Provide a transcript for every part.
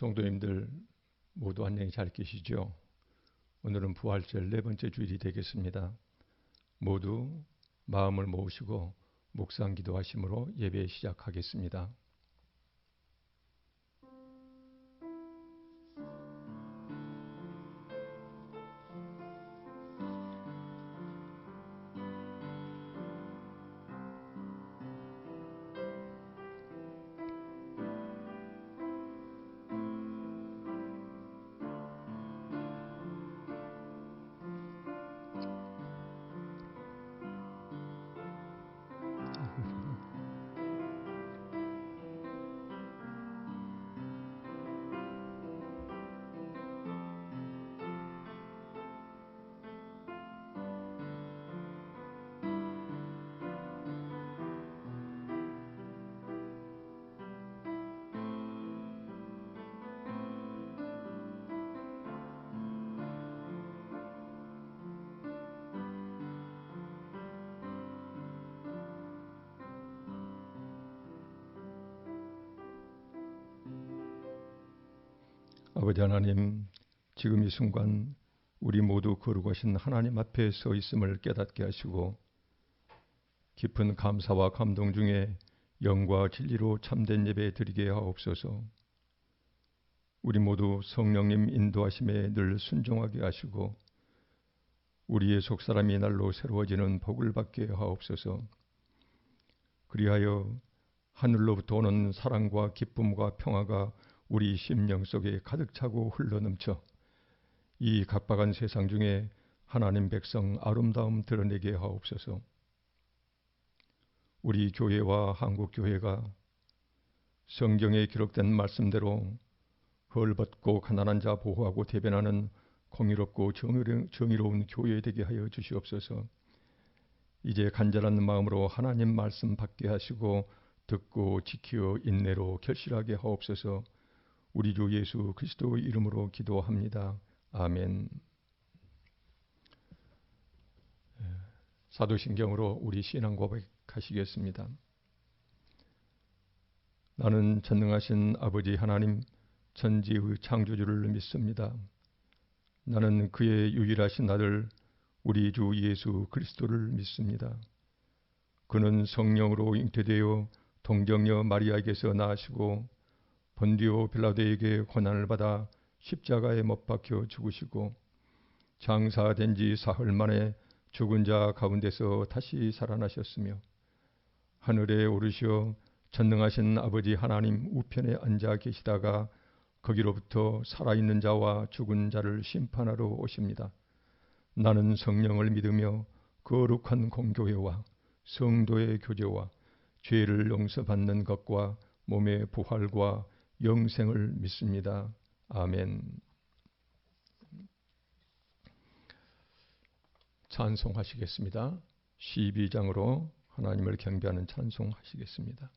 성도님들 모두 안녕히 잘 계시죠? 오늘은 부활절 네 번째 주일이 되겠습니다. 모두 마음을 모으시고 묵상 기도하심으로 예배 시작하겠습니다. 아버지 하나님, 지금 이 순간 우리 모두 거룩하신 하나님 앞에 서 있음을 깨닫게 하시고 깊은 감사와 감동 중에 영과 진리로 참된 예배 드리게 하옵소서. 우리 모두 성령님 인도하심에 늘 순종하게 하시고 우리의 속사람이 날로 새로워지는 복을 받게 하옵소서. 그리하여 하늘로부터 오는 사랑과 기쁨과 평화가 우리 심령 속에 가득 차고 흘러넘쳐 이 각박한 세상 중에 하나님 백성 아름다움 드러내게 하옵소서. 우리 교회와 한국교회가 성경에 기록된 말씀대로 헐벗고 가난한 자 보호하고 대변하는 공의롭고 정의로운 교회 되게 하여 주시옵소서. 이제 간절한 마음으로 하나님 말씀 받게 하시고 듣고 지키어 인내로 결실하게 하옵소서. 우리 주 예수 그리스도의 이름으로 기도합니다. 아멘. 사도신경으로 우리 신앙 고백하시겠습니다. 나는 전능하신 아버지 하나님 천지의 창조주를 믿습니다. 나는 그의 유일하신 아들 우리 주 예수 그리스도를 믿습니다. 그는 성령으로 잉태되어 동정녀 마리아에게서 나시고 본디오 빌라도에게 고난을 받아 십자가에 못 박혀 죽으시고 장사된 지 사흘 만에 죽은 자 가운데서 다시 살아나셨으며 하늘에 오르시어 전능하신 아버지 하나님 우편에 앉아 계시다가 거기로부터 살아있는 자와 죽은 자를 심판하러 오십니다. 나는 성령을 믿으며 거룩한 공교회와 성도의 교제와 죄를 용서받는 것과 몸의 부활과 영생을 믿습니다. 아멘. 찬송하시겠습니다. 12장으로 하나님을 경배하는 찬송하시겠습니다.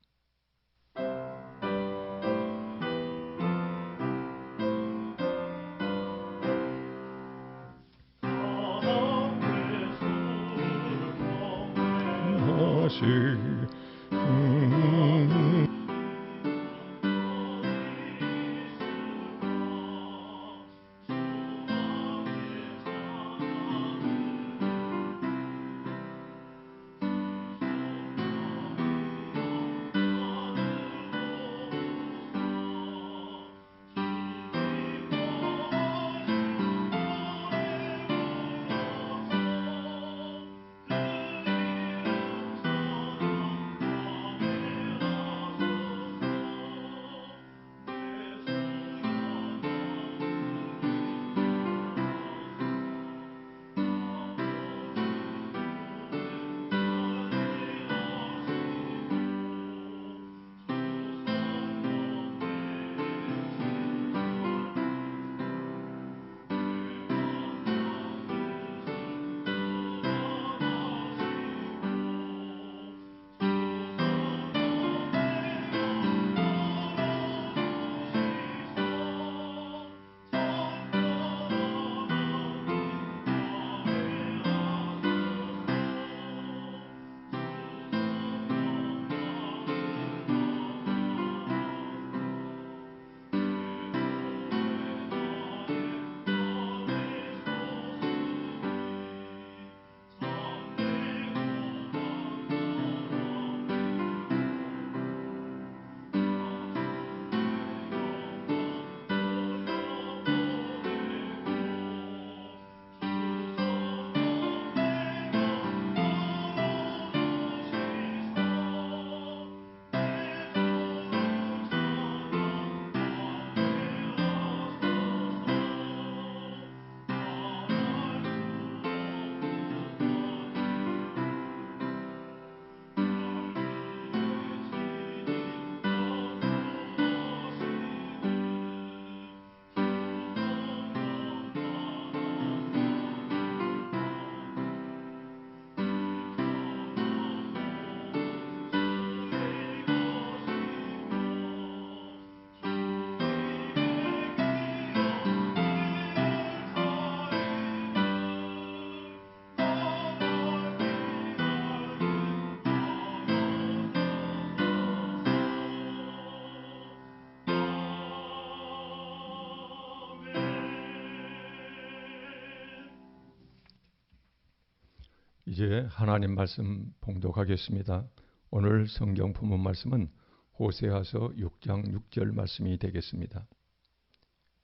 이제 하나님 말씀 봉독하겠습니다. 오늘 성경 본문 말씀은 호세아서 6장 6절 말씀이 되겠습니다.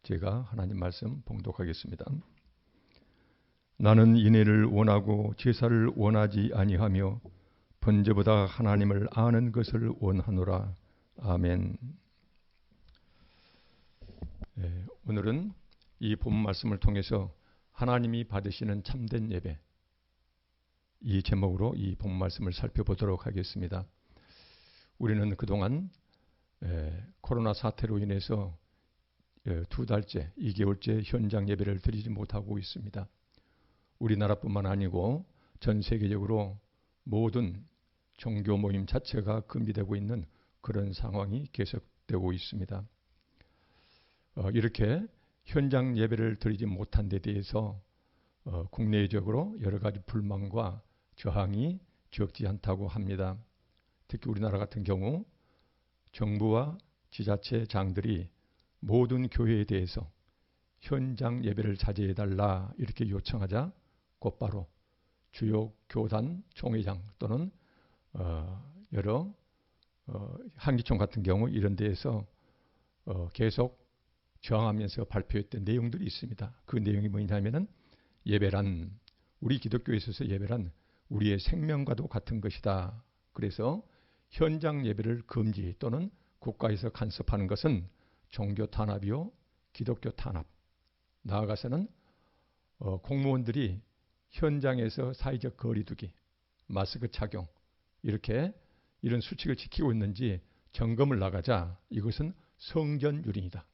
제가 하나님 말씀 봉독하겠습니다. 나는 인애를 원하고 제사를 원하지 아니하며 번제보다 하나님을 아는 것을 원하노라. 아멘. 오늘은 이 본문 말씀을 통해서 하나님이 받으시는 참된 예배, 이 제목으로 이 본문 말씀을 살펴보도록 하겠습니다. 우리는 그동안 코로나 사태로 인해서 2달째, 2개월째 현장 예배를 드리지 못하고 있습니다. 우리나라뿐만 아니고 전 세계적으로 모든 종교 모임 자체가 금지되고 있는 그런 상황이 계속되고 있습니다. 이렇게 현장 예배를 드리지 못한 데 대해서 국내적으로 여러 가지 불만과 저항이 적지 않다고 합니다. 특히 우리나라 같은 경우 정부와 지자체장들이 모든 교회에 대해서 현장 예배를 자제해달라 이렇게 요청하자 곧바로 주요 교단 총회장 또는 여러 한기총 같은 경우 이런 데에서 계속 저항하면서 발표했던 내용들이 있습니다. 그 내용이 뭐냐면은 예배란, 우리 기독교에 있어서 예배란 우리의 생명과도 같은 것이다. 그래서 현장 예배를 금지 또는 국가에서 간섭하는 것은 종교 탄압이요, 기독교 탄압. 나아가서는 공무원들이 현장에서 사회적 거리두기, 마스크 착용 이렇게 이런 수칙을 지키고 있는지 점검을 나가자 이것은 성전유린이다.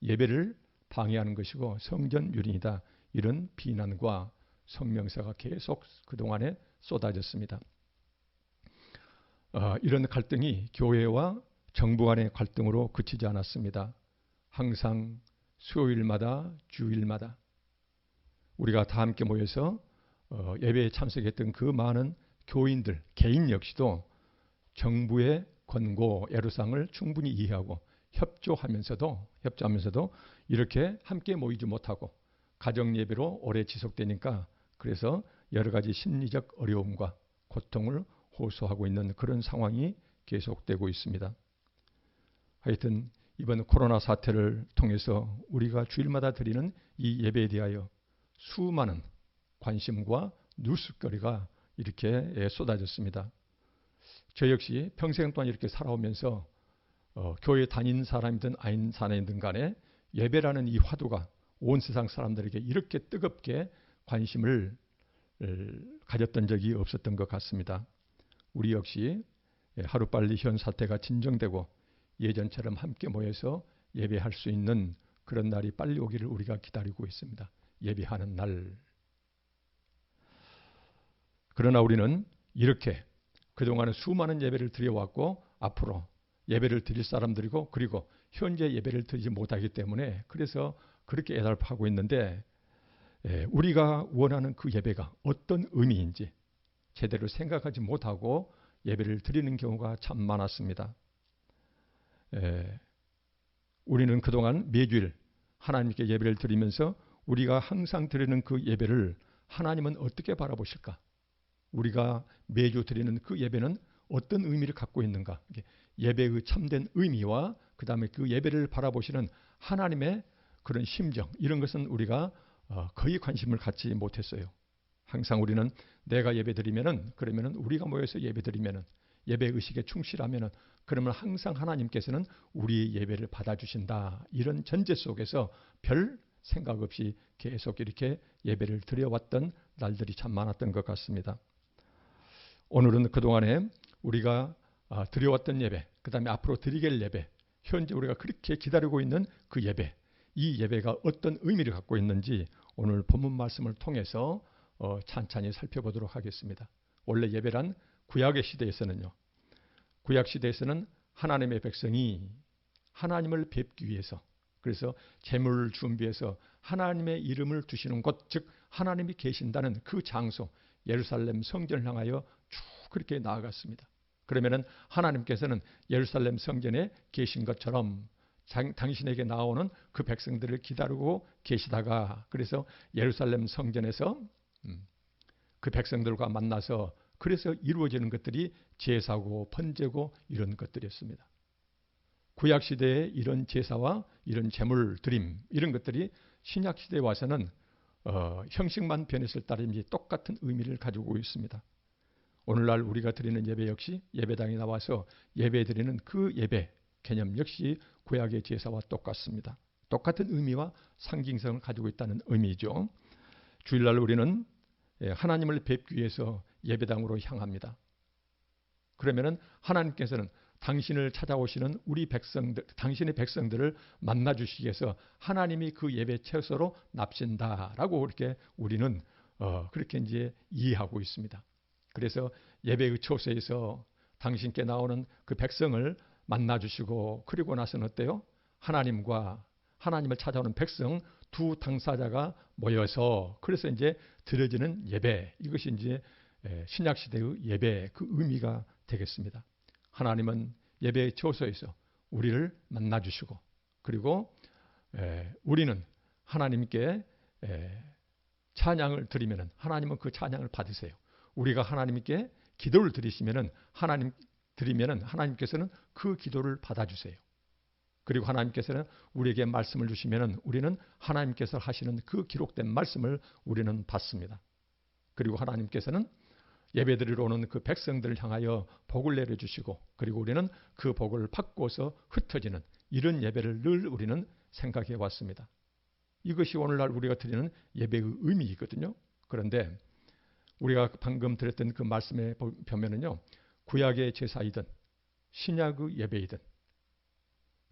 예배를 방해하는 것이고 성전유린이다. 이런 비난과 성명서가 계속 그동안에 쏟아졌습니다. 이런 갈등이 교회와 정부 간의 갈등으로 그치지 않았습니다. 항상 수요일마다 주일마다 우리가 다 함께 모여서 예배에 참석했던 그 많은 교인들, 개인 역시도 정부의 권고, 애로사항을 충분히 이해하고 협조하면서도 이렇게 함께 모이지 못하고 가정 예배로 오래 지속되니까 그래서 여러 가지 심리적 어려움과 고통을 호소하고 있는 그런 상황이 계속되고 있습니다. 하여튼 이번 코로나 사태를 통해서 우리가 주일마다 드리는 이 예배에 대하여 수많은 관심과 뉴스거리가 이렇게 쏟아졌습니다. 저 역시 평생 동안 이렇게 살아오면서 교회 다닌 사람이든 아닌 사람이든 간에 예배라는 이 화두가 온 세상 사람들에게 이렇게 뜨겁게 관심을 가졌던 적이 없었던 것 같습니다. 우리 역시 하루빨리 현 사태가 진정되고 예전처럼 함께 모여서 예배할 수 있는 그런 날이 빨리 오기를 우리가 기다리고 있습니다. 예배하는 날. 그러나 우리는 이렇게 그동안은 수많은 예배를 드려왔고 앞으로 예배를 드릴 사람들이고 그리고 현재 예배를 드리지 못하기 때문에 그래서 그렇게 애달파하고 있는데 우리가 원하는 그 예배가 어떤 의미인지 제대로 생각하지 못하고 예배를 드리는 경우가 참 많았습니다. 우리는 그동안 매주일 하나님께 예배를 드리면서 우리가 항상 드리는 그 예배를 하나님은 어떻게 바라보실까? 우리가 매주 드리는 그 예배는 어떤 의미를 갖고 있는가? 예배의 참된 의미와 그 다음에 그 예배를 바라보시는 하나님의 그런 심정 이런 것은 우리가 거의 관심을 갖지 못했어요. 항상 우리는 내가 예배드리면은 그러면은 우리가 모여서 예배드리면은 예배 의식에 충실하면은 그러면 항상 하나님께서는 우리의 예배를 받아주신다. 이런 전제 속에서 별 생각 없이 계속 이렇게 예배를 드려왔던 날들이 참 많았던 것 같습니다. 오늘은 그동안에 우리가 드려왔던 예배, 그 다음에 앞으로 드리게 될 예배, 현재 우리가 그렇게 기다리고 있는 그 예배, 이 예배가 어떤 의미를 갖고 있는지 오늘 본문 말씀을 통해서 찬찬히 살펴보도록 하겠습니다. 원래 예배란 구약의 시대에서는요. 구약 시대에서는 하나님의 백성이 하나님을 뵙기 위해서 그래서 제물을 준비해서 하나님의 이름을 두시는 곳, 즉 하나님이 계신다는 그 장소 예루살렘 성전을 향하여 쭉 그렇게 나아갔습니다. 그러면은 하나님께서는 예루살렘 성전에 계신 것처럼 당신에게 나오는 그 백성들을 기다리고 계시다가 그래서 예루살렘 성전에서 그 백성들과 만나서 그래서 이루어지는 것들이 제사고 번제고 이런 것들이었습니다. 구약시대의 이런 제사와 이런 제물 드림 이런 것들이 신약시대에 와서는 형식만 변했을 따름이지 똑같은 의미를 가지고 있습니다. 오늘날 우리가 드리는 예배 역시 예배당에 나와서 예배 드리는 그 예배 개념 역시 구약의 제사와 똑같습니다. 똑같은 의미와 상징성을 가지고 있다는 의미죠. 주일날 우리는 하나님을 뵙기 위해서 예배당으로 향합니다. 그러면은 하나님께서는 당신을 찾아오시는 우리 백성들, 당신의 백성들을 만나 주시기 위해서 하나님이 그 예배 채소로 납신다라고 그렇게 우리는 그렇게 이제 이해하고 있습니다. 그래서 예배의 초소에서 당신께 나오는 그 백성을 만나 주시고 그리고 나서는 어때요? 하나님을 찾아오는 백성 두 당사자가 모여서 그래서 이제 드려지는 예배 이것이 이제 신약 시대의 예배 그 의미가 되겠습니다. 하나님은 예배의 초소에서 우리를 만나 주시고 그리고 우리는 하나님께 찬양을 드리면은 하나님은 그 찬양을 받으세요. 우리가 하나님께 기도를 드리시면은 하나님께서는 그 기도를 받아주세요. 그리고 하나님께서는 우리에게 말씀을 주시면은 우리는 하나님께서 하시는 그 기록된 말씀을 우리는 받습니다. 그리고 하나님께서는 예배드리러 오는 그 백성들을 향하여 복을 내려주시고 그리고 우리는 그 복을 받고서 흩어지는 이런 예배를 늘 우리는 생각해 왔습니다. 이것이 오늘날 우리가 드리는 예배의 의미이거든요. 그런데 우리가 방금 드렸던 그 말씀에 보면은요. 구약의 제사이든 신약의 예배이든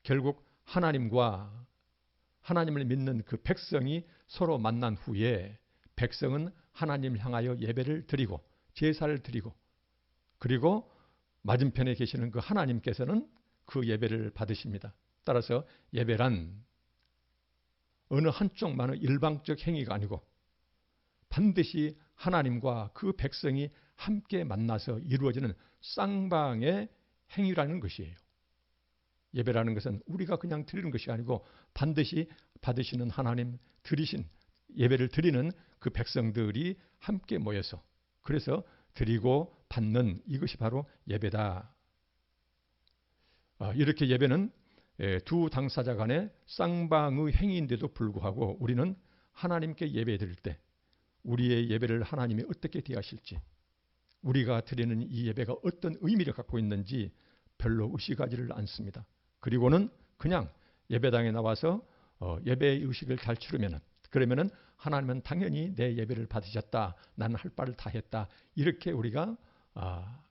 결국 하나님을 믿는 그 백성이 서로 만난 후에 백성은 하나님을 향하여 예배를 드리고 제사를 드리고 그리고 맞은편에 계시는 그 하나님께서는 그 예배를 받으십니다. 따라서 예배란 어느 한쪽만의 일방적 행위가 아니고 반드시 하나님과 그 백성이 함께 만나서 이루어지는 쌍방의 행위라는 것이에요. 예배라는 것은 우리가 그냥 드리는 것이 아니고 반드시 받으시는 하나님 예배를 드리는 그 백성들이 함께 모여서 그래서 드리고 받는 이것이 바로 예배다. 이렇게 예배는 두 당사자 간의 쌍방의 행위인데도 불구하고 우리는 하나님께 예배 드릴 때 우리의 예배를 하나님이 어떻게 대하실지 우리가 드리는 이 예배가 어떤 의미를 갖고 있는지 별로 의식하지를 않습니다. 그리고는 그냥 예배당에 나와서 예배의 의식을 잘 치르면은 그러면은 하나님은 당연히 내 예배를 받으셨다. 나는 할 바를 다 했다. 이렇게 우리가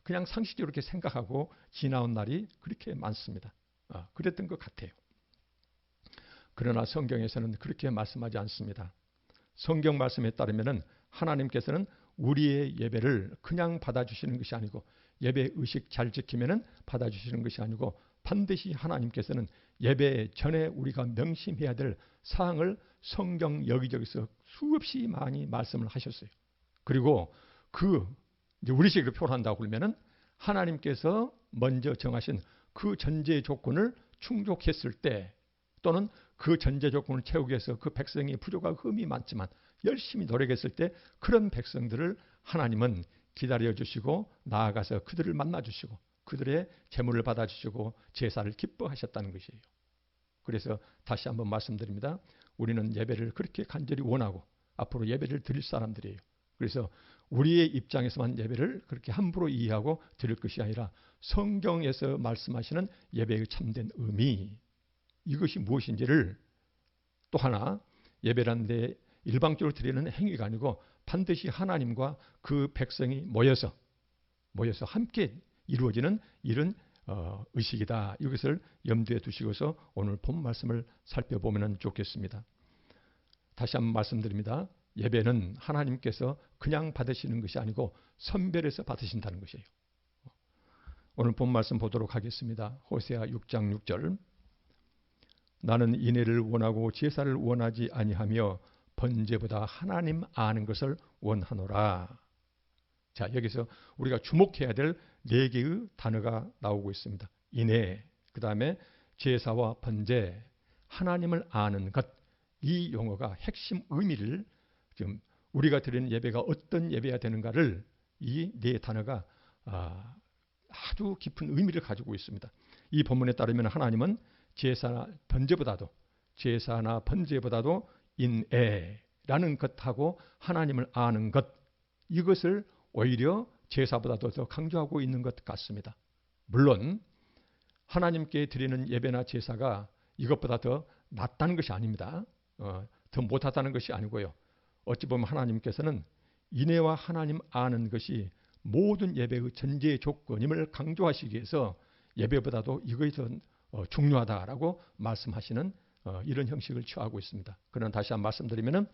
그냥 상식적으로 이렇게 생각하고 지나온 날이 그렇게 많습니다. 그랬던 것 같아요. 그러나 성경에서는 그렇게 말씀하지 않습니다. 성경 말씀에 따르면은 하나님께서는 우리의 예배를 그냥 받아주시는 것이 아니고 예배 의식 잘 지키면은 받아주시는 것이 아니고 반드시 하나님께서는 예배 전에 우리가 명심해야 될 사항을 성경 여기저기서 수없이 많이 말씀을 하셨어요. 그리고 이제 우리식으로 표현한다고 그러면은 하나님께서 먼저 정하신 그 전제 조건을 충족했을 때 또는 그 전제 조건을 채우기 위해서 그 백성이 부족하고 흠이 많지만 열심히 노력했을 때 그런 백성들을 하나님은 기다려주시고 나아가서 그들을 만나주시고 그들의 재물을 받아주시고 제사를 기뻐하셨다는 것이에요. 그래서 다시 한번 말씀드립니다. 우리는 예배를 그렇게 간절히 원하고 앞으로 예배를 드릴 사람들이에요. 그래서 우리의 입장에서만 예배를 그렇게 함부로 이해하고 드릴 것이 아니라 성경에서 말씀하시는 예배의 참된 의미 이것이 무엇인지를 또 하나 예배라는 데 일방적으로 드리는 행위가 아니고 반드시 하나님과 그 백성이 모여서 함께 이루어지는 이런 의식이다. 이것을 염두에 두시고서 오늘 본 말씀을 살펴보면 좋겠습니다. 다시 한번 말씀드립니다. 예배는 하나님께서 그냥 받으시는 것이 아니고 선별해서 받으신다는 것이에요. 오늘 본 말씀 보도록 하겠습니다. 호세아 6장 6절 나는 인애를 원하고 제사를 원하지 아니하며 번제보다 하나님 아는 것을 원하노라. 자, 여기서 우리가 주목해야 될 4개의 단어가 나오고 있습니다. 인애, 그 다음에 제사와 번제, 하나님을 아는 것. 이 용어가 핵심 의미를 지금 우리가 드리는 예배가 어떤 예배가 되는가를 이 네 단어가 아주 깊은 의미를 가지고 있습니다. 이 본문에 따르면 하나님은 제사나 번제보다도 인애라는 것하고 하나님을 아는 것, 이것을 오히려 제사보다도 더 강조하고 있는 것 같습니다. 물론 하나님께 드리는 예배나 제사가 이것보다 더 낫다는 것이 아닙니다. 더 못하다는 것이 아니고요. 어찌 보면 하나님께서는 인애와 하나님 아는 것이 모든 예배의 전제 조건임을 강조하시기 위해서 예배보다도 이것이 더 중요하다라고 말씀하시는 이런 형식을 취하고 있습니다. 그러나 다시 한번 말씀드리면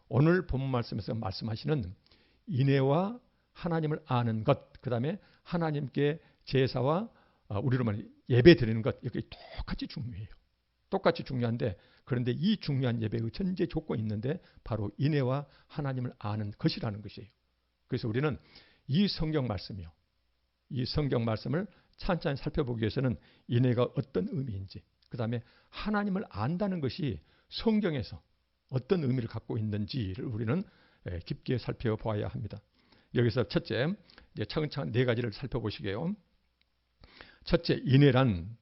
오늘 본문 말씀에서 말씀하시는 인애와 하나님을 아는 것, 그 다음에 하나님께 제사와 우리로 말하면 예배 드리는 것, 이게 똑같이 중요해요. 똑같이 중요한데, 그런데 이 중요한 예배의 전제 조건이 있는데 바로 인애와 하나님을 아는 것이라는 것이에요. 그래서 우리는 이 성경 말씀이요, 이 성경 말씀을 찬찬히 살펴보기 위해서는 인애가 어떤 의미인지, 그 다음에 하나님을 안다는 것이 성경에서 어떤 의미를 갖고 있는지를 우리는 깊게 살펴보아야 합니다. 여기서 첫째, 이제 차근차근 네 가지를 살펴보시게요. 첫째, 인애란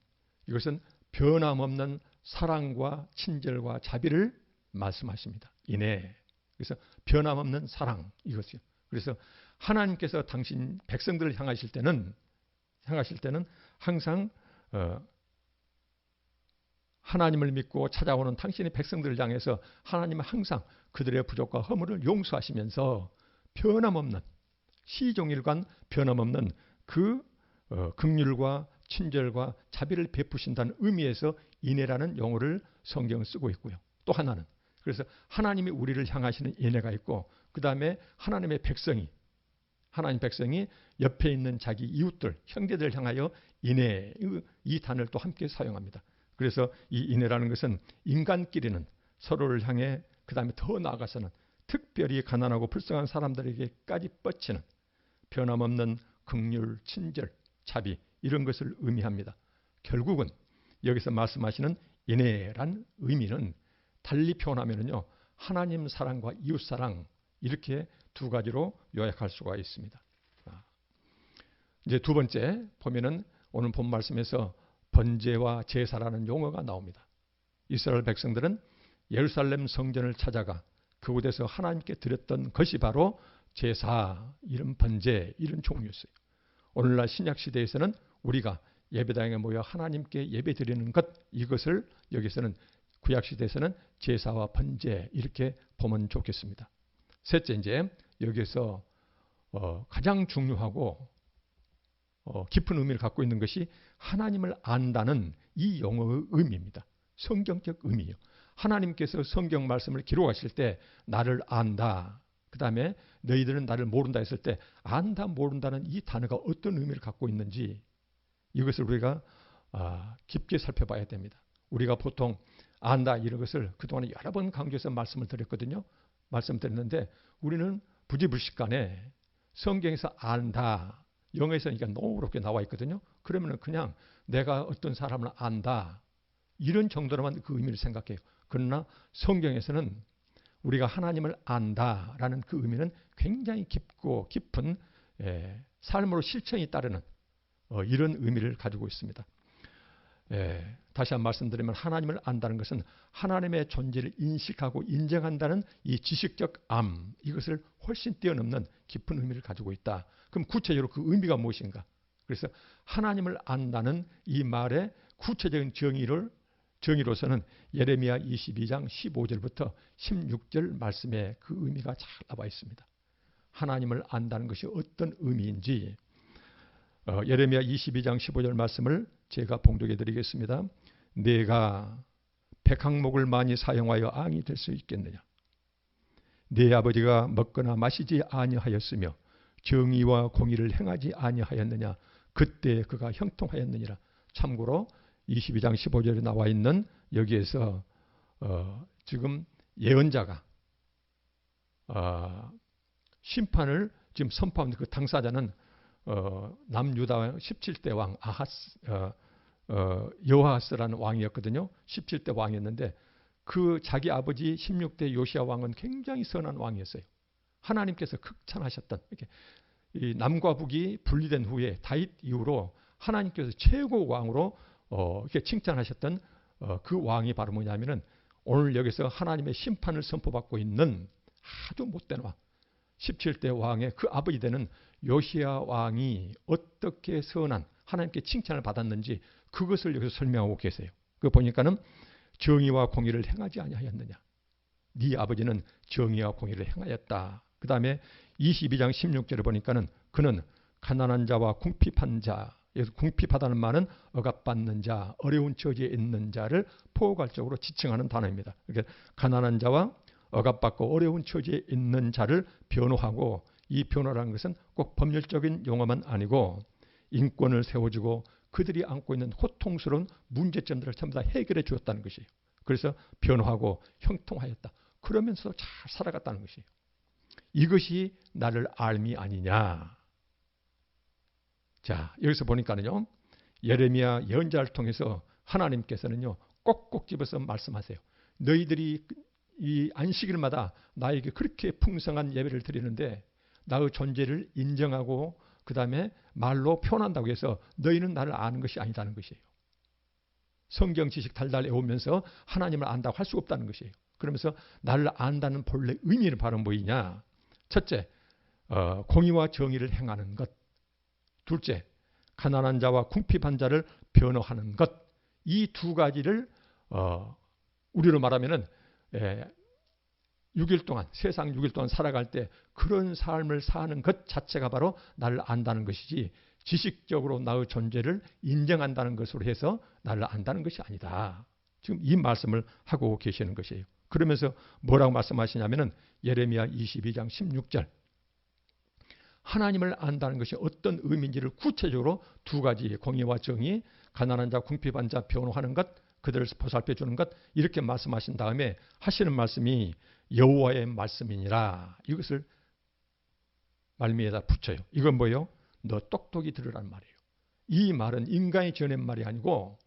이것은 변함없는 사랑과 친절과 자비를 말씀하십니다. 인애. 그래서 변함없는 사랑, 이것이요. 그래서 하나님께서 당신 백성들을 향하실 때는 항상 하나님을 믿고 찾아오는 당신의 백성들을 향해서 하나님은 항상 그들의 부족과 허물을 용서하시면서 변함없는, 시종일관 변함없는 그 긍휼과 친절과 자비를 베푸신다는 의미에서 인애라는 용어를 성경은 쓰고 있고요. 또 하나는, 그래서 하나님이 우리를 향하시는 인애가 있고, 그 다음에 하나님 백성이 옆에 있는 자기 이웃들, 형제들을 향하여 인애, 이 단어를 또 함께 사용합니다. 그래서 이 인애라는 것은 인간끼리는 서로를 향해, 그 다음에 더 나아가서는 특별히 가난하고 불쌍한 사람들에게까지 뻗치는 변함없는 긍휼, 친절, 자비, 이런 것을 의미합니다. 결국은 여기서 말씀하시는 인애란 의미는 달리 표현하면요, 하나님 사랑과 이웃 사랑, 이렇게 두 가지로 요약할 수가 있습니다. 이제 두 번째 보면은 오늘 본 말씀에서 번제와 제사라는 용어가 나옵니다. 이스라엘 백성들은 예루살렘 성전을 찾아가 그곳에서 하나님께 드렸던 것이 바로 제사, 이런 번제, 이런 종류였어요. 오늘날 신약 시대에서는 우리가 예배당에 모여 하나님께 예배 드리는 것, 이것을 여기서는 구약 시대에서는 제사와 번제, 이렇게 보면 좋겠습니다. 셋째, 이제 여기서 가장 중요하고 깊은 의미를 갖고 있는 것이 하나님을 안다는 이 용어의 의미입니다. 성경적 의미예요. 하나님께서 성경 말씀을 기록하실 때 나를 안다, 그 다음에 너희들은 나를 모른다 했을 때 안다, 모른다는 이 단어가 어떤 의미를 갖고 있는지, 이것을 우리가 깊게 살펴봐야 됩니다. 우리가 보통 안다, 이런 것을 그동안에 여러 번 강조해서 말씀을 드렸거든요. 말씀드렸는데 우리는 부지불식간에 성경에서 안다, 영어에서는 이게 노랗게 나와 있거든요. 그러면 그냥 내가 어떤 사람을 안다, 이런 정도로만 그 의미를 생각해요. 그러나 성경에서는 우리가 하나님을 안다라는 그 의미는 굉장히 깊고 깊은 삶으로 실천이 따르는 이런 의미를 가지고 있습니다. 다시 한번 말씀드리면 하나님을 안다는 것은 하나님의 존재를 인식하고 인정한다는 이 지식적 암, 이것을 훨씬 뛰어넘는 깊은 의미를 가지고 있다. 그럼 구체적으로 그 의미가 무엇인가? 그래서 하나님을 안다는 이 말의 구체적인 정의로서는 예레미야 22장 15절부터 16절 말씀에 그 의미가 잘 나와 있습니다. 하나님을 안다는 것이 어떤 의미인지 예레미야 22장 15절 말씀을 제가 봉독해 드리겠습니다. 내가 백항목을 많이 사용하여 앙이 될 수 있겠느냐? 네 아버지가 먹거나 마시지 아니하였으며 정의와 공의를 행하지 아니하였느냐? 그때 그가 형통하였느니라. 참고로 22장 15절에 나와 있는 여기에서 지금 예언자가 심판을 지금 선포한 그 당사자는 남유다 17대 왕 여호아스라는 왕이었거든요. 17대 왕이었는데 그 자기 아버지 16대 요시야 왕은 굉장히 선한 왕이었어요. 하나님께서 극찬하셨던 이렇게 이 남과 북이 분리된 후에 다윗 이후로 하나님께서 최고 왕으로 이렇게 칭찬하셨던 그 왕이 바로 뭐냐면은 오늘 여기서 하나님의 심판을 선포받고 있는 아주 못된 왕 17대 왕의 그 아버지 되는 요시야 왕이 어떻게 선한 하나님께 칭찬을 받았는지 그것을 여기서 설명하고 계세요. 그 보니까는 정의와 공의를 행하지 아니하였느냐. 네 아버지는 정의와 공의를 행하였다. 그 다음에 22장 16절에 보니까는 그는 가난한 자와 궁핍한 자, 여기서 궁핍하다는 말은 억압받는 자, 어려운 처지에 있는 자를 포괄적으로 지칭하는 단어입니다. 그러니까 가난한 자와 억압받고 어려운 처지에 있는 자를 변호하고 이 변호라는 것은 꼭 법률적인 용어만 아니고 인권을 세워주고 그들이 안고 있는 고통스러운 문제점들을 전부 다 해결해 주었다는 것이에요. 그래서 변호하고 형통하였다. 그러면서 잘 살아갔다는 것이에요. 이것이 나를 알미 아니냐. 자, 여기서 보니까는요. 예레미야 예언자를 통해서 하나님께서는요. 꼭꼭 집어서 말씀하세요. 너희들이 이 안식일마다 나에게 그렇게 풍성한 예배를 드리는데 나의 존재를 인정하고 그 다음에 말로 표현한다고 해서 너희는 나를 아는 것이 아니다는 것이에요. 성경 지식 달달 외우면서 하나님을 안다고 할 수 없다는 것이에요. 그러면서 나를 안다는 본래 의미는 바로 뭐이냐. 첫째, 공의와 정의를 행하는 것. 둘째, 가난한 자와 궁핍한 자를 변호하는 것. 이 두 가지를 우리로 말하면은 6일 동안 세상 6일 동안 살아갈 때 그런 삶을 사는 것 자체가 바로 나를 안다는 것이지 지식적으로 나의 존재를 인정한다는 것으로 해서 나를 안다는 것이 아니다. 지금 이 말씀을 하고 계시는 것이에요. 그러면서 뭐라고 말씀하시냐면은 예레미야 22장 16절 하나님을 안다는 것이 어떤 의미인지를 구체적으로 두 가지 공의와 정의, 가난한 자, 궁핍한 자 변호하는 것, 그들을 보살펴 주는 것 이렇게 말씀하신 다음에 하시는 말씀이 여호와의 말씀이니라. 이것을 말미에다 붙여요. 이건 뭐예요? 너 똑똑히 들으라는 말이에요. 이 말은 인간이 지어낸 말이 아니고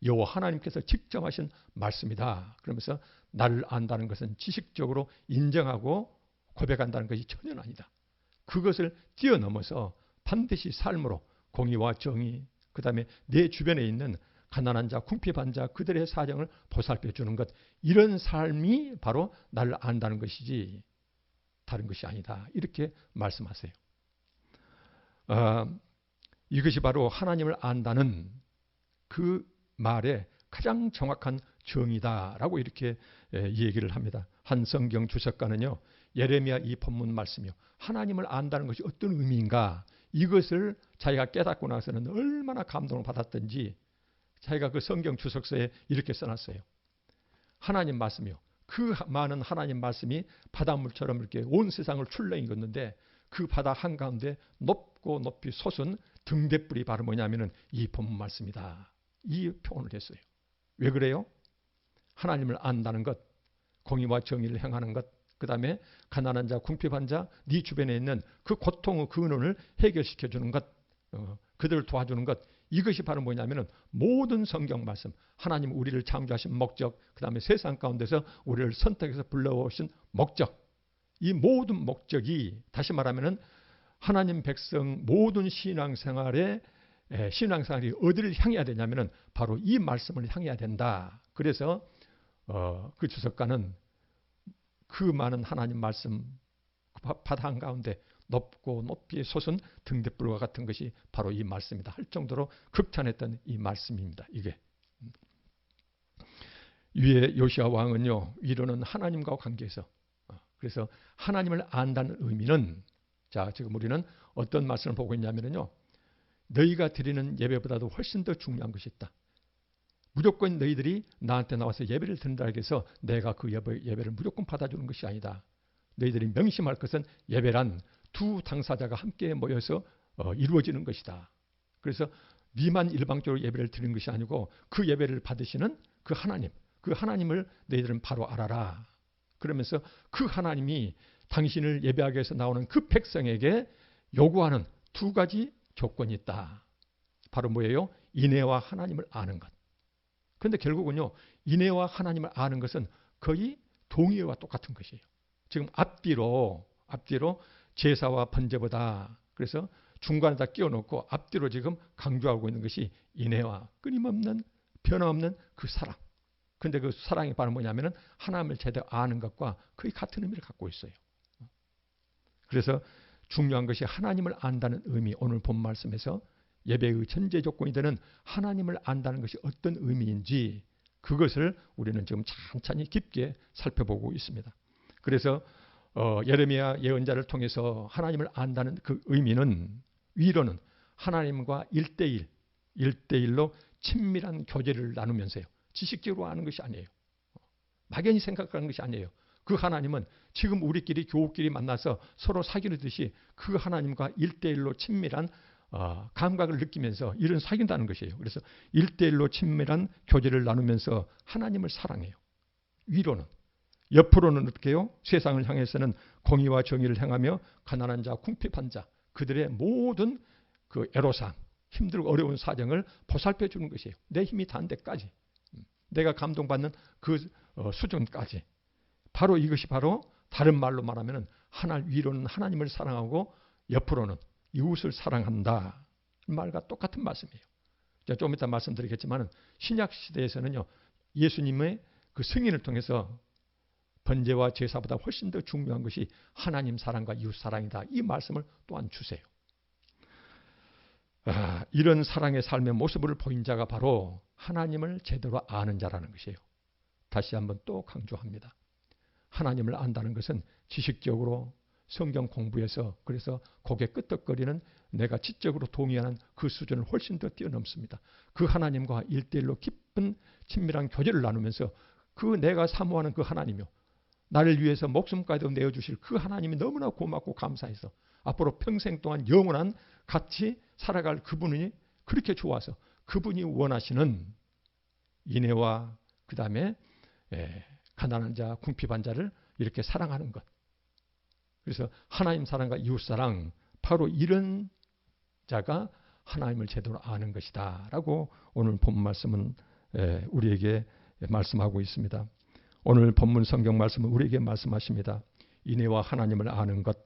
여호와 하나님께서 직접 하신 말씀이다. 그러면서 나를 안다는 것은 지식적으로 인정하고 고백한다는 것이 전혀 아니다. 그것을 뛰어넘어서 반드시 삶으로 공의와 정의, 그 다음에 내 주변에 있는 가난한 자, 궁핍한 자, 그들의 사정을 보살펴 주는 것, 이런 삶이 바로 나를 안다는 것이지 다른 것이 아니다. 이렇게 말씀하세요. 이것이 바로 하나님을 안다는 그 말의 가장 정확한 정의다라고 이렇게 얘기를 합니다. 한 성경 주석가는요. 예레미야 이 본문 말씀이요. 하나님을 안다는 것이 어떤 의미인가 이것을 자기가 깨닫고 나서는 얼마나 감동을 받았던지 자기가 그 성경 주석서에 이렇게 써놨어요. 하나님 말씀이요. 그 많은 하나님 말씀이 바닷물처럼 이렇게 온 세상을 출렁이 걷는데 그 바다 한가운데 높고 높이 솟은 등대불이 바로 뭐냐면은 이 본문 말씀이다. 이 표현을 했어요. 왜 그래요? 하나님을 안다는 것, 공의와 정의를 행하는 것, 그 다음에 가난한 자, 궁핍한 자, 네 주변에 있는 그 고통의 근원을 해결시켜주는 것, 그들을 도와주는 것, 이것이 바로 뭐냐면은 모든 성경 말씀, 하나님 우리를 창조하신 목적, 그 다음에 세상 가운데서 우리를 선택해서 불러오신 목적, 이 모든 목적이 다시 말하면은 하나님 백성 모든 신앙생활이 어디를 향해야 되냐면은 바로 이 말씀을 향해야 된다. 그래서 그 주석가는 그 많은 하나님 말씀 바다 한가운데 높고 높이 솟은 등대불과 같은 것이 바로 이 말씀이다 할 정도로 극찬했던 이 말씀입니다. 이게 위에 요시야 왕은요. 이르는 하나님과 관계에서 그래서 하나님을 안다는 의미는 자 지금 우리는 어떤 말씀을 보고 있냐면요. 너희가 드리는 예배보다도 훨씬 더 중요한 것이 있다. 무조건 너희들이 나한테 나와서 예배를 드린다고 해서 내가 그 예배를 무조건 받아주는 것이 아니다. 너희들이 명심할 것은 예배란 두 당사자가 함께 모여서 이루어지는 것이다. 그래서 네만 일방적으로 예배를 드리는 것이 아니고 그 예배를 받으시는 그 하나님을 너희들은 바로 알아라. 그러면서 그 하나님이 당신을 예배하기 위해서 나오는 그 백성에게 요구하는 두 가지 조건이 있다. 바로 뭐예요? 인애와 하나님을 아는 것. 그런데 결국은요. 인애와 하나님을 아는 것은 거의 동의어와 똑같은 것이에요. 지금 앞뒤로 앞뒤로 제사와 번제보다. 그래서 중간에다 끼워놓고 앞뒤로 지금 강조하고 있는 것이 인애와 끊임없는 변함없는 그 사랑. 근데 그 사랑이 바로 뭐냐면은 하나님을 제대로 아는 것과 거의 같은 의미를 갖고 있어요. 그래서 중요한 것이 하나님을 안다는 의미. 오늘 본 말씀에서 예배의 전제 조건이 되는 하나님을 안다는 것이 어떤 의미인지 그것을 우리는 지금 찬찬히 깊게 살펴보고 있습니다. 그래서 예레미야 예언자를 통해서 하나님을 안다는 그 의미는 위로는 하나님과 1대1, 1대1로 친밀한 교제를 나누면서요. 지식적으로 아는 것이 아니에요. 막연히 생각하는 것이 아니에요. 그 하나님은 지금 우리끼리 교우끼리 만나서 서로 사귀듯이 그 하나님과 1대1로 친밀한 감각을 느끼면서 이런 사귄다는 것이에요. 그래서 1대1로 친밀한 교제를 나누면서 하나님을 사랑해요. 위로는. 옆으로는 어떻게 해요? 세상을 향해서는 공의와 정의를 행하며 가난한 자, 궁핍한 자, 그들의 모든 그 애로사항, 힘들고 어려운 사정을 보살펴 주는 것이에요. 내 힘이 닿은 데까지. 내가 감동받는 그 수준까지. 바로 이것이 바로 다른 말로 말하면 위로는 하나님을 사랑하고 옆으로는 이웃을 사랑한다. 말과 똑같은 말씀이에요. 좀 이따 말씀드리겠지만 신약 시대에서는요. 예수님의 그 승인을 통해서 번제와 제사보다 훨씬 더 중요한 것이 하나님 사랑과 이웃 사랑이다. 이 말씀을 또한 주세요. 이런 사랑의 삶의 모습을 보인 자가 바로 하나님을 제대로 아는 자라는 것이에요. 다시 한번 또 강조합니다. 하나님을 안다는 것은 지식적으로 성경 공부해서 그래서 고개 끄덕거리는 내가 지적으로 동의하는 그 수준을 훨씬 더 뛰어넘습니다. 그 하나님과 1대1로 깊은 친밀한 교제를 나누면서 그 내가 사모하는 그 하나님이요. 나를 위해서 목숨까지도 내어주실 그 하나님이 너무나 고맙고 감사해서 앞으로 평생 동안 영원한 같이 살아갈 그분이 그렇게 좋아서 그분이 원하시는 인애와 그 다음에 가난한 자, 궁핍한 자를 이렇게 사랑하는 것. 그래서 하나님 사랑과 이웃 사랑, 바로 이런 자가 하나님을 제대로 아는 것이다 라고 오늘 본 말씀은 우리에게 말씀하고 있습니다. 오늘 본문 성경 말씀은 우리에게 말씀하십니다. 인애와 하나님을 아는 것.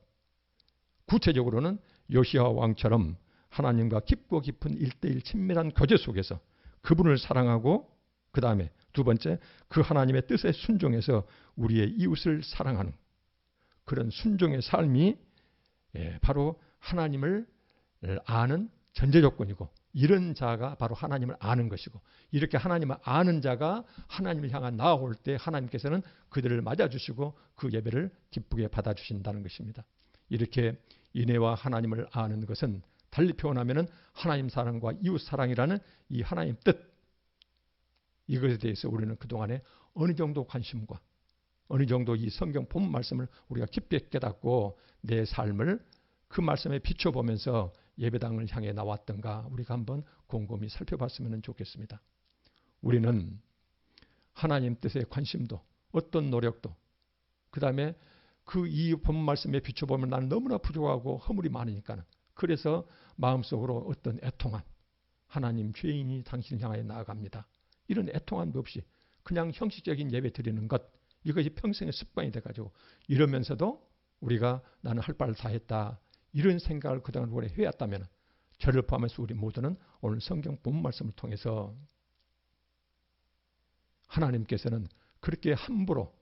구체적으로는 요시야 왕처럼 하나님과 깊고 깊은 1대1 친밀한 교제 속에서 그분을 사랑하고 그 다음에 두 번째 그 하나님의 뜻에 순종해서 우리의 이웃을 사랑하는 그런 순종의 삶이 바로 하나님을 아는 전제 조건이고 이런 자가 바로 하나님을 아는 것이고 이렇게 하나님을 아는 자가 하나님을 향한 나아올 때 하나님께서는 그들을 맞아주시고 그 예배를 기쁘게 받아주신다는 것입니다. 이렇게 인애와 하나님을 아는 것은 달리 표현하면 하나님 사랑과 이웃 사랑이라는 이 하나님 뜻 이것에 대해서 우리는 그동안에 어느 정도 관심과 어느 정도 이 성경 본 말씀을 우리가 깊게 깨닫고 내 삶을 그 말씀에 비춰보면서 예배당을 향해 나왔던가 우리가 한번 곰곰이 살펴봤으면 좋겠습니다. 우리는 하나님 뜻의 관심도 어떤 노력도 그 다음에 그 이 본 말씀에 비춰보면 나는 너무나 부족하고 허물이 많으니까는 그래서 마음속으로 어떤 애통함 하나님 죄인이 당신을 향하여 나아갑니다. 이런 애통함도 없이 그냥 형식적인 예배 드리는 것 이것이 평생의 습관이 돼가지고 이러면서도 우리가 나는 할 바를 다 했다. 이런 생각을 그동안 오래 해왔다면 저를 포함해서 우리 모두는 오늘 성경 본 말씀을 통해서 하나님께서는 그렇게 함부로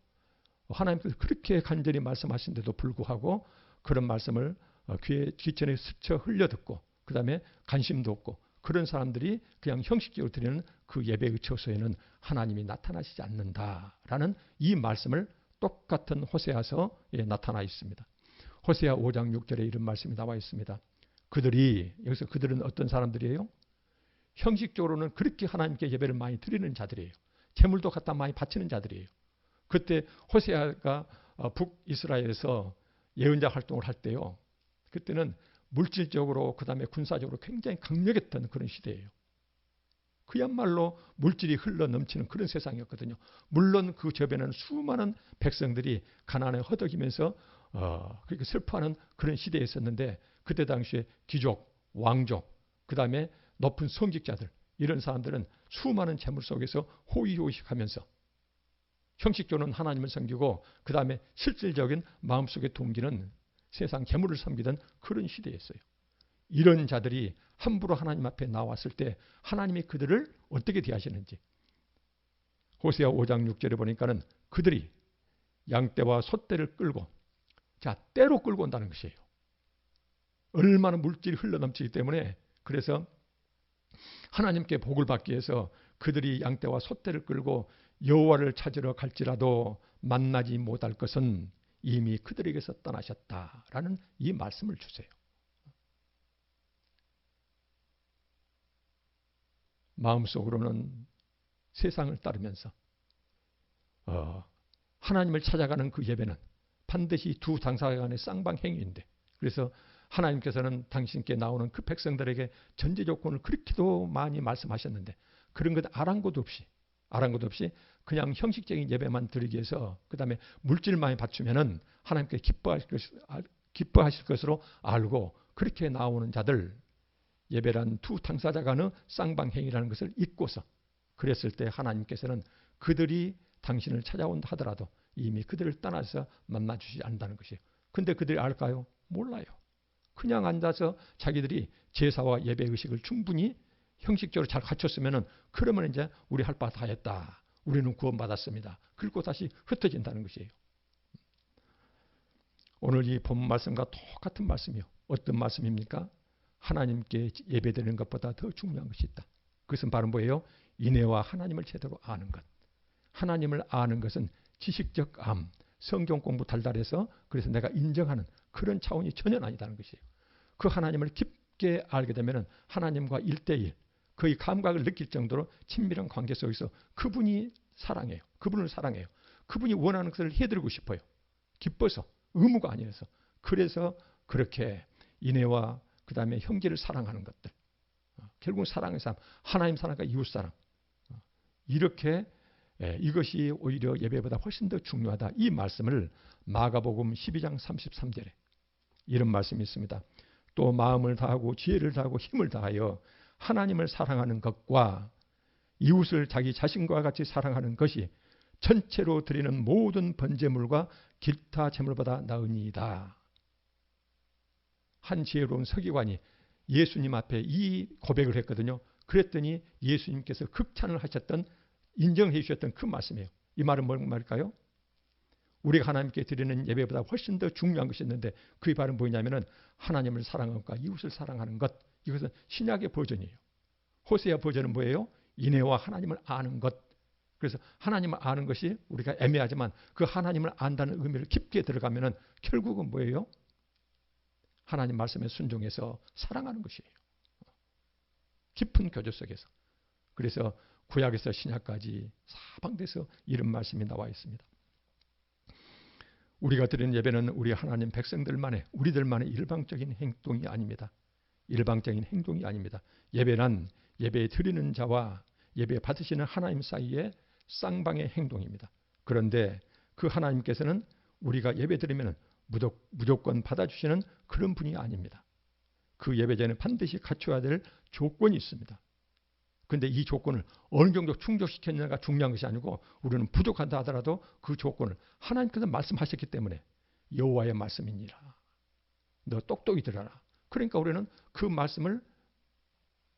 하나님께서 그렇게 간절히 말씀하신데도 불구하고 그런 말씀을 귀천에 스쳐 흘려듣고 그 다음에 관심도 없고 그런 사람들이 그냥 형식적으로 드리는 그 예배의 처소에는 하나님이 나타나시지 않는다라는 이 말씀을 똑같은 호세아서에 나타나 있습니다. 호세아 5장 6절에 이런 말씀이 나와 있습니다. 여기서 그들은 어떤 사람들이에요? 형식적으로는 그렇게 하나님께 예배를 많이 드리는 자들이에요. 재물도 갖다 많이 바치는 자들이에요. 그때 호세아가 북이스라엘에서 예언자 활동을 할 때요. 그때는 물질적으로 그 다음에 군사적으로 굉장히 강력했던 그런 시대예요. 그야말로 물질이 흘러 넘치는 그런 세상이었거든요. 물론 그 저변에는 수많은 백성들이 가난에 허덕이면서 그렇게 슬퍼하는 그런 시대에 있었는데 그때 당시에 귀족, 왕족, 그 다음에 높은 성직자들 이런 사람들은 수많은 재물 속에서 호의호식하면서 형식적으로는 하나님을 섬기고 그 다음에 실질적인 마음속의 동기는 세상 재물을 섬기던 그런 시대였어요. 이런 자들이 함부로 하나님 앞에 나왔을 때 하나님이 그들을 어떻게 대하시는지 호세아 5장 6절에 보니까는 그들이 양떼와 소떼를 끌고 떼로 끌고 온다는 것이에요. 얼마나 물질이 흘러넘치기 때문에 그래서 하나님께 복을 받기 위해서 그들이 양떼와 소떼를 끌고 여호와를 찾으러 갈지라도 만나지 못할 것은 이미 그들에게서 떠나셨다라는 이 말씀을 주세요. 마음속으로는 세상을 따르면서 하나님을 찾아가는 그 예배는 반드시 두 당사자 간의 쌍방행위인데 그래서 하나님께서는 당신께 나오는 그 백성들에게 전제 조건을 그렇게도 많이 말씀하셨는데 그런 것 아랑곳 없이 그냥 형식적인 예배만 드리기 위해서 그 다음에 물질만 받추면은 하나님께 기뻐하실 것으로 알고 그렇게 나오는 자들 예배란 두 당사자 간의 쌍방행위라는 것을 잊고서 그랬을 때 하나님께서는 그들이 당신을 찾아온다 하더라도 이미 그들을 떠나서 만나주지 않는다는 것이에요. 근데 그들이 알까요? 몰라요. 그냥 앉아서 자기들이 제사와 예배 의식을 충분히 형식적으로 잘 갖췄으면은 그러면 이제 우리 할 바 다 했다. 우리는 구원받았습니다. 그리고 다시 흩어진다는 것이에요. 오늘 이 본 말씀과 똑같은 말씀이요. 어떤 말씀입니까? 하나님께 예배드리는 것보다 더 중요한 것이 있다. 그것은 바로 뭐예요? 인애와 하나님을 제대로 아는 것. 하나님을 아는 것은 지식적 암, 성경 공부 달달해서 그래서 내가 인정하는 그런 차원이 전혀 아니다는 것이에요. 그 하나님을 깊게 알게 되면 하나님과 1대1 거의 감각을 느낄 정도로 친밀한 관계 속에서 그분이 사랑해요. 그분을 사랑해요. 그분이 원하는 것을 해드리고 싶어요. 기뻐서 의무가 아니어서 그래서 그렇게 인애와 그 다음에 형제를 사랑하는 것들 결국 사랑의 삶 하나님 사랑과 이웃 사랑 이렇게 이것이 오히려 예배보다 훨씬 더 중요하다. 이 말씀을 마가복음 12장 33절에 이런 말씀이 있습니다. 또 마음을 다하고 지혜를 다하고 힘을 다하여 하나님을 사랑하는 것과 이웃을 자기 자신과 같이 사랑하는 것이 전체로 드리는 모든 번제물과 기타 제물보다 나으니이다. 한 지혜로운 서기관이 예수님 앞에 이 고백을 했거든요. 그랬더니 예수님께서 극찬을 하셨던 인정해 주셨던 그 말씀이에요. 이 말은 뭔 말일까요? 우리가 하나님께 드리는 예배보다 훨씬 더 중요한 것이 있는데 그 말은 뭐냐면은 하나님을 사랑하는 것과 이웃을 사랑하는 것. 이것은 신약의 버전이에요. 호세아 버전은 뭐예요? 인애와 하나님을 아는 것. 그래서 하나님을 아는 것이 우리가 애매하지만 그 하나님을 안다는 의미를 깊게 들어가면은 결국은 뭐예요? 하나님 말씀에 순종해서 사랑하는 것이에요. 깊은 교제 속에서. 그래서 구약에서 신약까지 사방돼서 이런 말씀이 나와 있습니다. 우리가 드리는 예배는 우리 하나님 백성들만의 우리들만의 일방적인 행동이 아닙니다. 일방적인 행동이 아닙니다. 예배란 예배 드리는 자와 예배 받으시는 하나님 사이의 쌍방의 행동입니다. 그런데 그 하나님께서는 우리가 예배 드리면 무조건 받아주시는 그런 분이 아닙니다. 그 예배제는 반드시 갖춰야 될 조건이 있습니다. 그런데 이 조건을 어느 정도 충족시켰느냐가 중요한 것이 아니고 우리는 부족한다 하더라도 그 조건을 하나님께서 말씀하셨기 때문에 여호와의 말씀이니라. 너 똑똑히 들어라. 그러니까 우리는 그 말씀을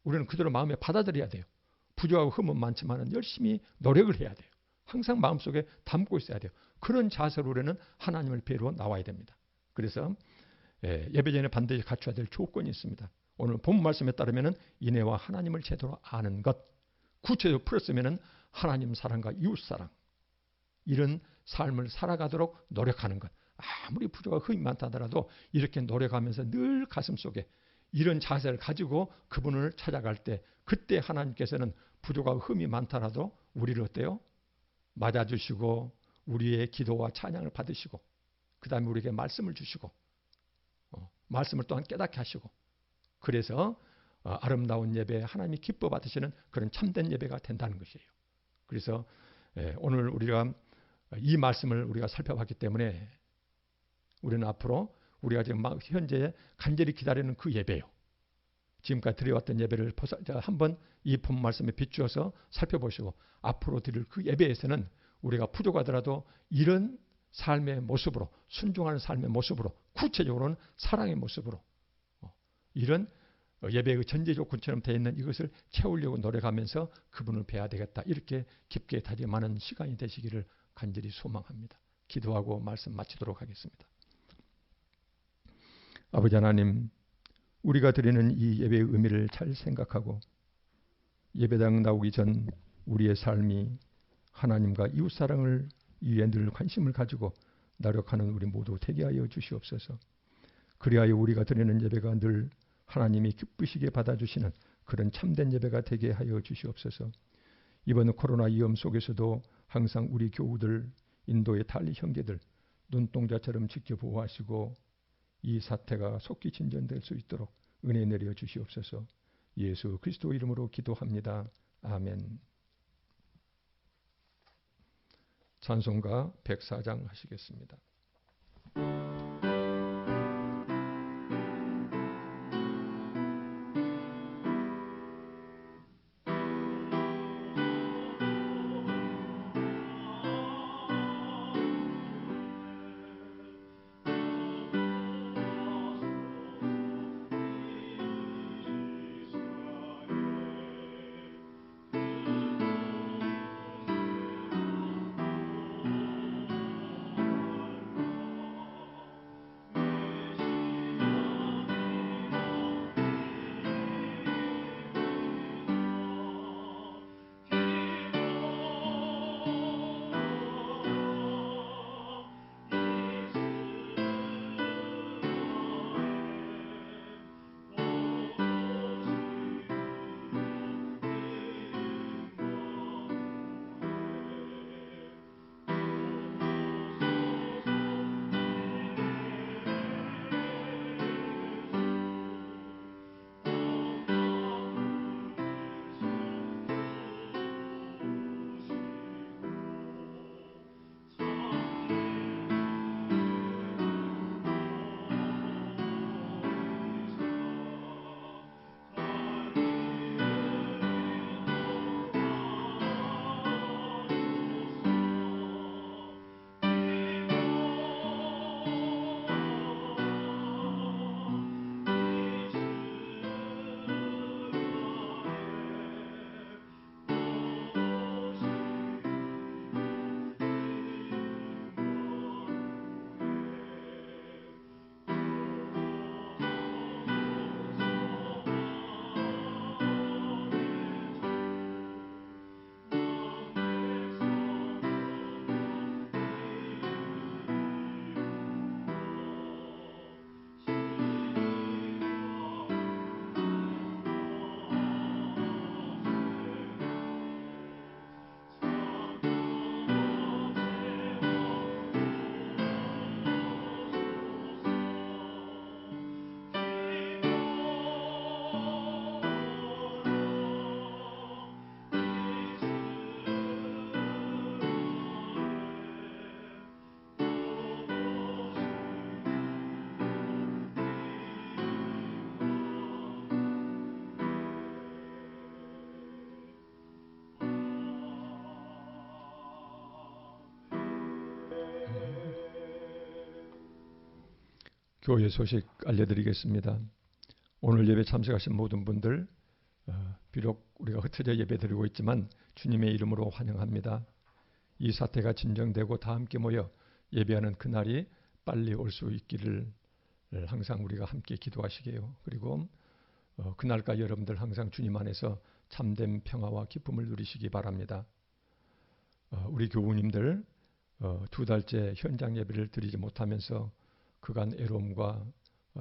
우리는 그대로 마음에 받아들여야 돼요. 부족하고 흠은 많지만 열심히 노력을 해야 돼요. 항상 마음속에 담고 있어야 돼요. 그런 자세로 우리는 하나님을 뵈러 나와야 됩니다. 그래서 예배전에 반드시 갖춰야 될 조건이 있습니다. 오늘 본 말씀에 따르면 인애와 하나님을 제대로 아는 것, 구체적으로 풀었으면 하나님 사랑과 이웃 사랑, 이런 삶을 살아가도록 노력하는 것. 아무리 부족하고 흠이 많다 하더라도 이렇게 노력하면서 늘 가슴속에 이런 자세를 가지고 그분을 찾아갈 때 그때 하나님께서는 부족하고 흠이 많더라도 우리를 어때요? 맞아주시고 우리의 기도와 찬양을 받으시고 그 다음에 우리에게 말씀을 주시고 말씀을 또한 깨닫게 하시고 그래서 아름다운 예배 하나님이 기뻐 받으시는 그런 참된 예배가 된다는 것이에요. 그래서 오늘 우리가 이 말씀을 우리가 살펴봤기 때문에 우리는 앞으로 우리가 지금 현재 간절히 기다리는 그 예배요. 지금까지 드려왔던 예배를 한번 이 본 말씀에 비추어서 살펴보시고 앞으로 드릴 그 예배에서는 우리가 부족하더라도 이런 삶의 모습으로, 순종하는 삶의 모습으로, 구체적으로는 사랑의 모습으로 이런 예배의 전제 조건처럼 되어 있는 이것을 채우려고 노력하면서 그분을 뵈야 되겠다. 이렇게 깊게 다짐하는 시간이 되시기를 간절히 소망합니다. 기도하고 말씀 마치도록 하겠습니다. 아버지 하나님, 우리가 드리는 이 예배의 의미를 잘 생각하고 예배당 나오기 전 우리의 삶이 하나님과 이웃사랑을 위해 늘 관심을 가지고 노력하는 우리 모두 되게 하여 주시옵소서. 그리하여 우리가 드리는 예배가 늘 하나님이 기쁘시게 받아주시는 그런 참된 예배가 되게 하여 주시옵소서. 이번 코로나 위험 속에서도 항상 우리 교우들, 인도의 달리 형제들 눈동자처럼 지켜보호하시고 이 사태가 속히 진전될 수 있도록 은혜 내려 주시옵소서. 예수 그리스도 이름으로 기도합니다. 아멘. 찬송가 104장 하시겠습니다. 교회 소식 알려드리겠습니다. 오늘 예배 참석하신 모든 분들 비록 우리가 흩어져 예배드리고 있지만 주님의 이름으로 환영합니다. 이 사태가 진정되고 다 함께 모여 예배하는 그날이 빨리 올 수 있기를 항상 우리가 함께 기도하시게요. 그리고 그날까지 여러분들 항상 주님 안에서 참된 평화와 기쁨을 누리시기 바랍니다. 우리 교우님들 2달째 현장 예배를 드리지 못하면서 그간 애로움과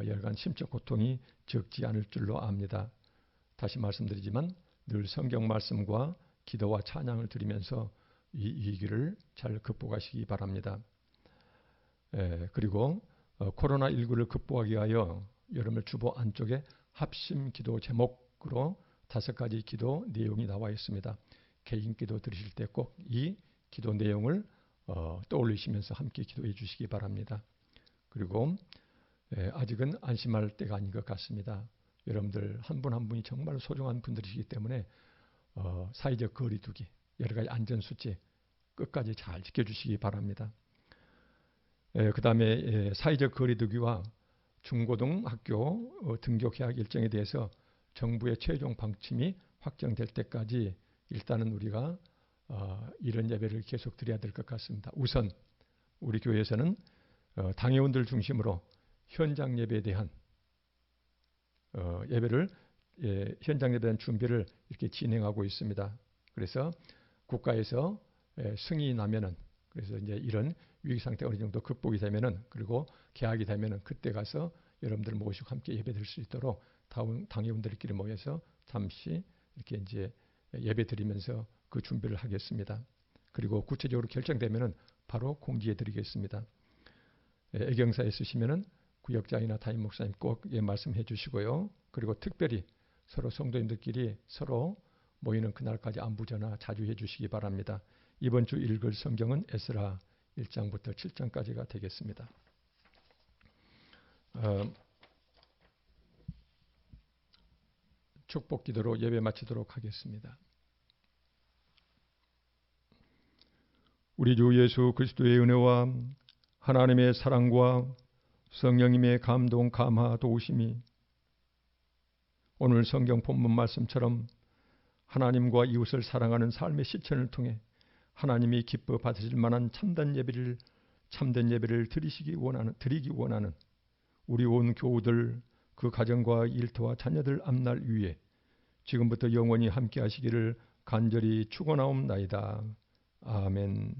열간 심적 고통이 적지 않을 줄로 압니다. 다시 말씀드리지만 늘 성경 말씀과 기도와 찬양을 드리면서 이 위기를 잘 극복하시기 바랍니다. 그리고 코로나19를 극복하기 위하여 여러분들 주보 안쪽에 합심 기도 제목으로 5가지 기도 내용이 나와 있습니다. 개인 기도 드리실 때 꼭 이 기도 내용을 떠올리시면서 함께 기도해 주시기 바랍니다. 그리고 아직은 안심할 때가 아닌 것 같습니다. 여러분들 한 분 한 분이 정말 소중한 분들이시기 때문에 사회적 거리두기, 여러 가지 안전수칙 끝까지 잘 지켜주시기 바랍니다. 그 다음에 사회적 거리두기와 중고등학교 등교 개학 일정에 대해서 정부의 최종 방침이 확정될 때까지 일단은 우리가 이런 예배를 계속 드려야 될 것 같습니다. 우선 우리 교회에서는 당회원들 중심으로 현장 예배에 대한 예배를 현장 예배에 대한 준비를 이렇게 진행하고 있습니다. 그래서 국가에서 승인이 나면은 그래서 이제 이런 위기 상태가 어느 정도 극복이 되면은 그리고 개학이 되면은 그때 가서 여러분들 모시고 함께 예배드릴 수 있도록 당회원들끼리 모여서 잠시 이렇게 이제 예배 드리면서 그 준비를 하겠습니다. 그리고 구체적으로 결정되면은 바로 공지해 드리겠습니다. 애경사에 쓰시면은 구역장이나 담임 목사님 꼭 말씀해 주시고요. 그리고 특별히 서로 성도님들끼리 서로 모이는 그날까지 안부 전화 자주 해 주시기 바랍니다. 이번 주 읽을 성경은 에스라 1장부터 7장까지가 되겠습니다. 축복 기도로 예배 마치도록 하겠습니다. 우리 주 예수 그리스도의 은혜와 하나님의 사랑과 성령님의 감동, 감화, 도우심이 오늘 성경 본문 말씀처럼 하나님과 이웃을 사랑하는 삶의 실천을 통해 하나님이 기뻐 받으실 만한 참된 예배를 드리기 원하는 우리 온 교우들, 그 가정과 일터와 자녀들 앞날 위에 지금부터 영원히 함께 하시기를 간절히 축원하옵나이다. 아멘.